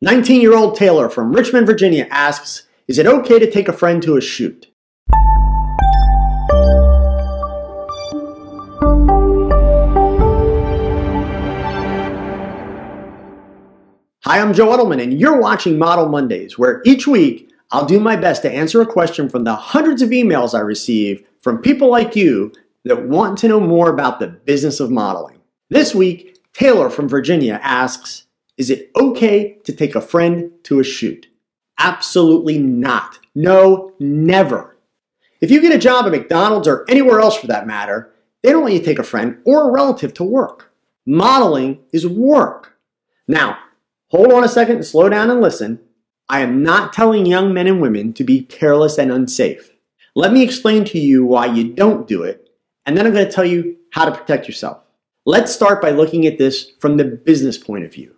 19-year-old Taylor from Richmond, Virginia asks, is it okay to take a friend to a shoot? Hi, I'm Joe Edelman, and you're watching Model Mondays, where each week I'll do my best to answer a question from the hundreds of emails I receive from people like you that want to know more about the business of modeling. This week, Taylor from Virginia asks, is it okay to take a friend to a shoot? Absolutely not. No, never. If you get a job at McDonald's or anywhere else for that matter, they don't let you take a friend or a relative to work. Modeling is work. Now, hold on a second and slow down and listen. I am not telling young men and women to be careless and unsafe. Let me explain to you why you don't do it, and then I'm going to tell you how to protect yourself. Let's start by looking at this from the business point of view.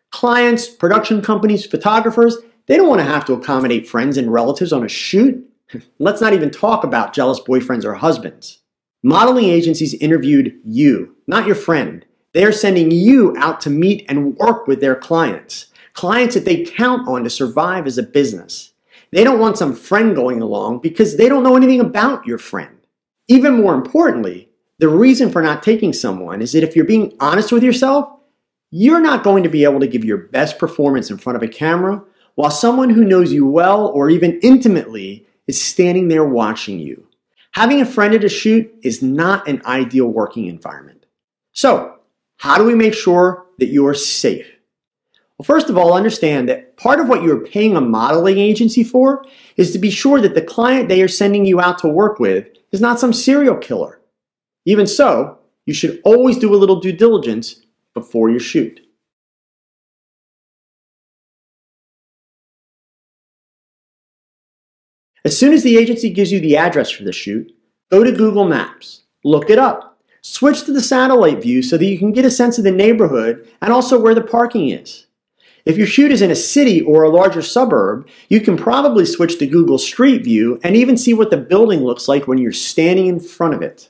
Clients, production companies, photographers, they don't want to have to accommodate friends and relatives on a shoot. Let's not even talk about jealous boyfriends or husbands. Modeling agencies interviewed you, not your friend. They are sending you out to meet and work with their clients. Clients that they count on to survive as a business. They don't want some friend going along because they don't know anything about your friend. Even more importantly, the reason for not taking someone is that if you're being honest with yourself, you're not going to be able to give your best performance in front of a camera while someone who knows you well or even intimately is standing there watching you. Having a friend at a shoot is not an ideal working environment. So, how do we make sure that you are safe? Well, first of all, understand that part of what you're paying a modeling agency for is to be sure that the client they are sending you out to work with is not some serial killer. Even so, you should always do a little due diligence before your shoot. As soon as the agency gives you the address for the shoot, go to Google Maps, look it up, switch to the satellite view so that you can get a sense of the neighborhood and also where the parking is. If your shoot is in a city or a larger suburb, you can probably switch to Google Street View and even see what the building looks like when you're standing in front of it.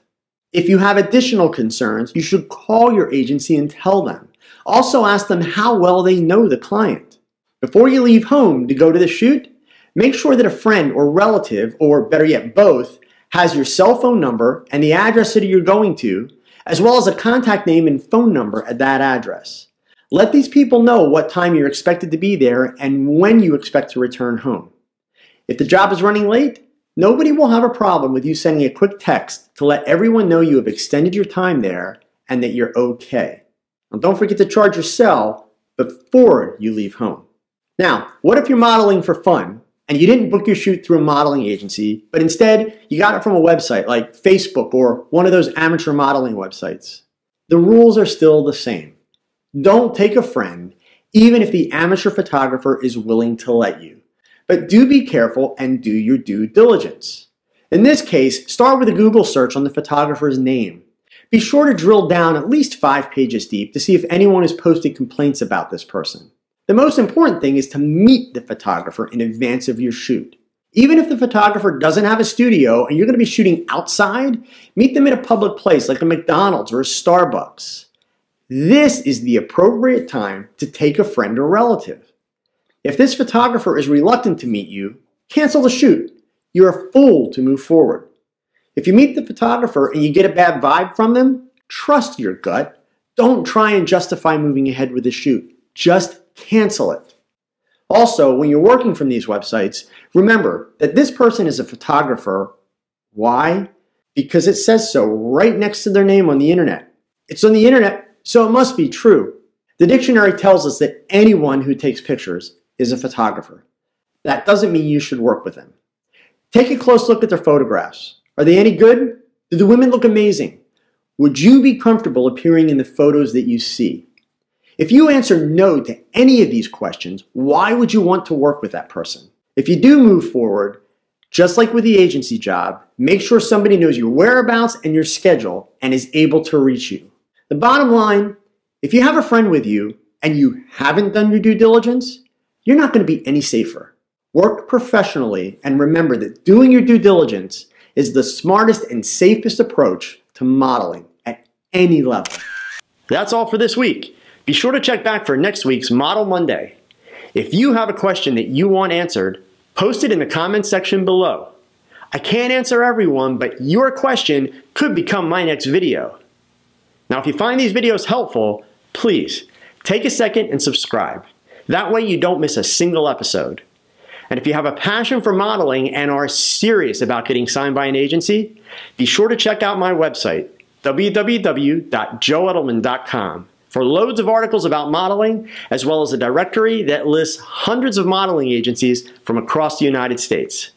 If you have additional concerns, you should call your agency and tell them. Also ask them how well they know the client. Before you leave home to go to the shoot, make sure that a friend or relative, or better yet both, has your cell phone number and the address that you're going to, as well as a contact name and phone number at that address. Let these people know what time you're expected to be there and when you expect to return home. If the job is running late, nobody will have a problem with you sending a quick text to let everyone know you have extended your time there and that you're okay. Now, don't forget to charge your cell before you leave home. Now, what if you're modeling for fun and you didn't book your shoot through a modeling agency, but instead you got it from a website like Facebook or one of those amateur modeling websites? The rules are still the same. Don't take a friend, even if the amateur photographer is willing to let you. But do be careful and do your due diligence. In this case, start with a Google search on the photographer's name. Be sure to drill down at least 5 pages deep to see if anyone has posted complaints about this person. The most important thing is to meet the photographer in advance of your shoot. Even if the photographer doesn't have a studio and you're going to be shooting outside, meet them at a public place like a McDonald's or a Starbucks. This is the appropriate time to take a friend or relative. If this photographer is reluctant to meet you, cancel the shoot. You're a fool to move forward. If you meet the photographer and you get a bad vibe from them, trust your gut. Don't try and justify moving ahead with the shoot. Just cancel it. Also, when you're working from these websites, remember that this person is a photographer. Why? Because it says so right next to their name on the internet. It's on the internet, so it must be true. The dictionary tells us that anyone who takes pictures is a photographer. That doesn't mean you should work with them. Take a close look at their photographs. Are they any good? Do the women look amazing? Would you be comfortable appearing in the photos that you see? If you answer no to any of these questions, why would you want to work with that person? If you do move forward, just like with the agency job, make sure somebody knows your whereabouts and your schedule and is able to reach you. The bottom line, if you have a friend with you and you haven't done your due diligence, you're not going to be any safer. Work professionally and remember that doing your due diligence is the smartest and safest approach to modeling at any level. That's all for this week. Be sure to check back for next week's Model Monday. If you have a question that you want answered, post it in the comments section below. I can't answer everyone, but your question could become my next video. Now, if you find these videos helpful, please take a second and subscribe. That way you don't miss a single episode. And if you have a passion for modeling and are serious about getting signed by an agency, be sure to check out my website, www.joeedelman.com, for loads of articles about modeling, as well as a directory that lists hundreds of modeling agencies from across the United States.